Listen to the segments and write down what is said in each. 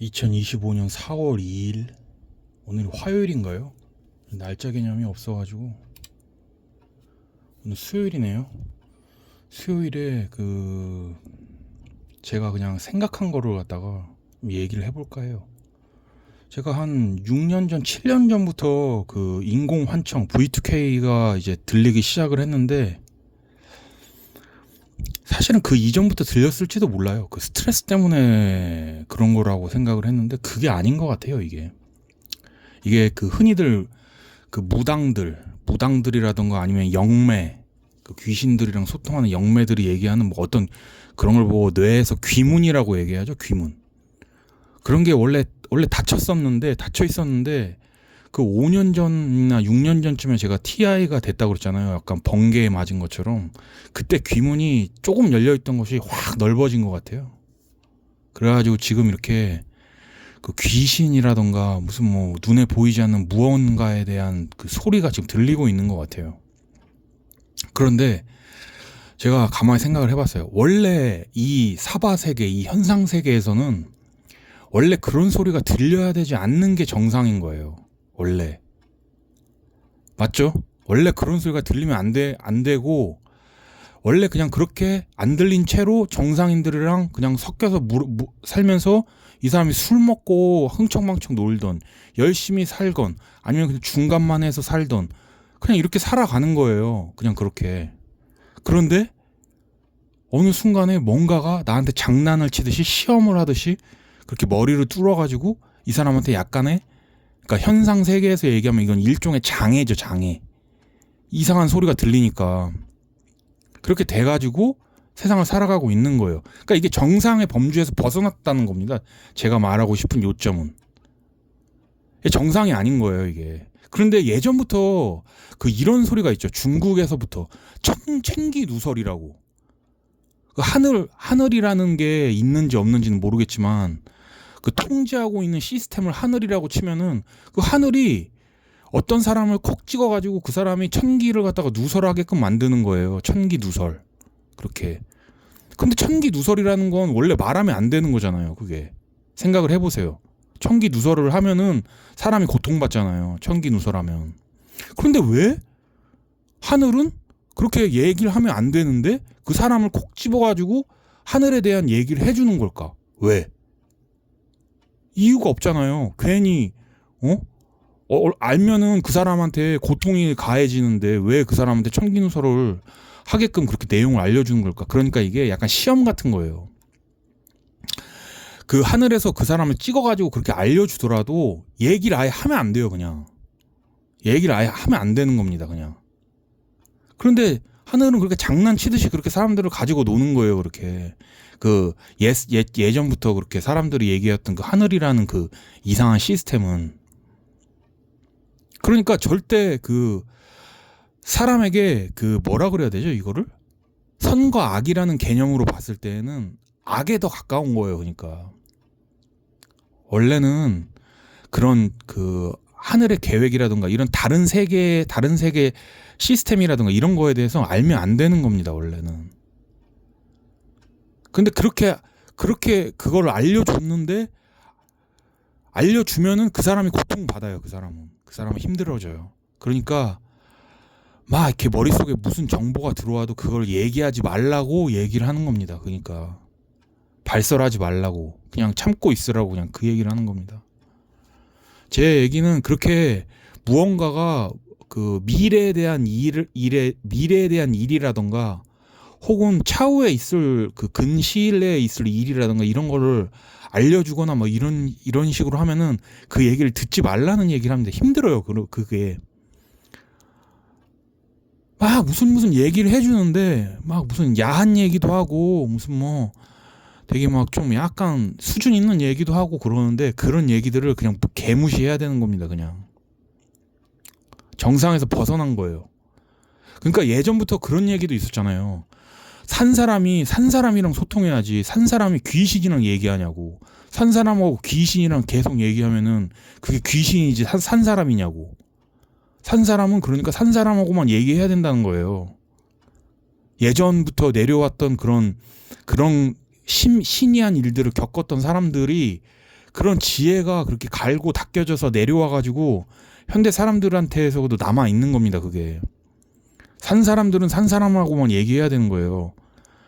2025년 4월 2일 오늘 화요일인가요? 날짜 개념이 없어가지고 오늘 수요일이네요. 수요일에 제가 그냥 생각한 거를 갖다가 얘기를 해볼까 해요. 제가 한 6년 전, 7년 전부터 그 인공 환청 V2K가 이제 들리기 시작을 했는데 사실은 그 이전부터 들렸을지도 몰라요. 그 스트레스 때문에 그런 거라고 생각을 했는데 그게 아닌 것 같아요. 이게 그 흔히들 그 무당들이라던가 아니면 영매, 그 귀신들이랑 소통하는 영매들이 얘기하는 뭐 어떤 그런 걸 보고 뇌에서 귀문이라고 얘기하죠. 귀문. 그런 게 원래 닫혀 있었는데 그 5년 전이나 6년 전쯤에 제가 TI가 됐다고 그랬잖아요. 약간 번개에 맞은 것처럼 그때 귀문이 조금 열려있던 것이 확 넓어진 것 같아요. 그래가지고 지금 이렇게 그 귀신이라던가 무슨 뭐 눈에 보이지 않는 무언가에 대한 그 소리가 지금 들리고 있는 것 같아요. 그런데 제가 가만히 생각을 해봤어요. 원래 이 사바세계, 이 현상세계에서는 원래 그런 소리가 들려야 되지 않는 게 정상인 거예요. 원래. 맞죠? 원래 그런 소리가 들리면 안 되고, 원래 그냥 그렇게 안 들린 채로 정상인들이랑 그냥 섞여서 살면서 이 사람이 술 먹고 흥청망청 놀던, 열심히 살건, 아니면 그냥 중간만 해서 살던, 그냥 이렇게 살아가는 거예요. 그냥 그렇게. 그런데 어느 순간에 뭔가가 나한테 장난을 치듯이 시험을 하듯이 그렇게 머리를 뚫어가지고 이 사람한테 약간의, 그러니까 현상 세계에서 얘기하면 이건 일종의 장애죠, 장애. 이상한 소리가 들리니까 그렇게 돼가지고 세상을 살아가고 있는 거예요. 그러니까 이게 정상의 범주에서 벗어났다는 겁니다. 제가 말하고 싶은 요점은 정상이 아닌 거예요, 이게. 그런데 예전부터 그 이런 소리가 있죠. 중국에서부터 챙기 누설이라고. 그 하늘이라는 게 있는지 없는지는 모르겠지만 그 통제하고 있는 시스템을 하늘이라고 치면은 그 하늘이 어떤 사람을 콕 찍어가지고 그 사람이 천기를 갖다가 누설하게끔 만드는 거예요. 천기 누설. 그렇게. 근데 천기 누설이라는 건 원래 말하면 안 되는 거잖아요. 그게. 생각을 해보세요. 천기 누설을 하면은 사람이 고통받잖아요. 천기 누설하면. 그런데 왜 하늘은 그렇게 얘기를 하면 안 되는데 그 사람을 콕 집어가지고 하늘에 대한 얘기를 해주는 걸까? 왜? 이유가 없잖아요. 괜히 알면은 그 사람한테 고통이 가해지는데 왜 그 사람한테 천기누설을 하게끔 그렇게 내용을 알려주는 걸까? 그러니까 이게 약간 시험 같은 거예요. 그 하늘에서 그 사람을 찍어가지고 그렇게 알려주더라도 얘기를 아예 하면 안 돼요. 그냥 얘기를 아예 하면 안 되는 겁니다. 그냥. 그런데 하늘은 그렇게 장난치듯이 그렇게 사람들을 가지고 노는 거예요. 그렇게 예전부터 그렇게 사람들이 얘기했던 그 하늘이라는 그 이상한 시스템은, 그러니까 절대 그 사람에게 그 뭐라 그래야 되죠? 이거를 선과 악이라는 개념으로 봤을 때에는 악에 더 가까운 거예요. 그러니까 원래는 그런 그 하늘의 계획이라든가 이런 다른 세계 시스템이라든가 이런 거에 대해서 알면 안 되는 겁니다. 원래는. 근데 그렇게 그걸 알려주면은 그 사람이 고통받아요. 그 사람은 힘들어져요. 그러니까 막 이렇게 머릿속에 무슨 정보가 들어와도 그걸 얘기하지 말라고 얘기를 하는 겁니다. 그러니까 발설하지 말라고, 그냥 참고 있으라고, 그냥 그 얘기를 하는 겁니다. 제 얘기는 그렇게 무언가가 그 미래에 대한 일이라던가 혹은 차후에 있을 그 근시일 내에 있을 일이라던가 이런 거를 알려주거나 뭐 이런 식으로 하면은 그 얘기를 듣지 말라는 얘기를 하는데 힘들어요. 그게 막 무슨 얘기를 해주는데 막 무슨 야한 얘기도 하고 무슨 뭐 되게 막 좀 약간 수준 있는 얘기도 하고 그러는데 그런 얘기들을 그냥 개무시해야 되는 겁니다. 그냥 정상에서 벗어난 거예요. 그러니까 예전부터 그런 얘기도 있었잖아요. 산 사람이랑 소통해야지 산 사람이 귀신이랑 얘기하냐고. 산 사람하고 귀신이랑 계속 얘기하면은 그게 귀신이지 산 사람이냐고. 산 사람은 그러니까 산 사람하고만 얘기해야 된다는 거예요. 예전부터 내려왔던 그런 신이한 일들을 겪었던 사람들이 그런 지혜가 그렇게 갈고 닦여져서 내려와가지고 현대 사람들한테서도 남아 있는 겁니다. 그게 산 사람들은 산 사람하고만 얘기해야 되는 거예요.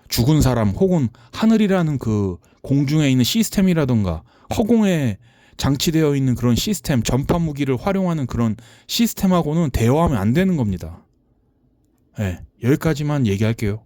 죽은 사람 혹은 하늘이라는 그 공중에 있는 시스템이라던가 허공에 장치되어 있는 그런 시스템, 전파 무기를 활용하는 그런 시스템하고는 대화하면 안 되는 겁니다. 네, 여기까지만 얘기할게요.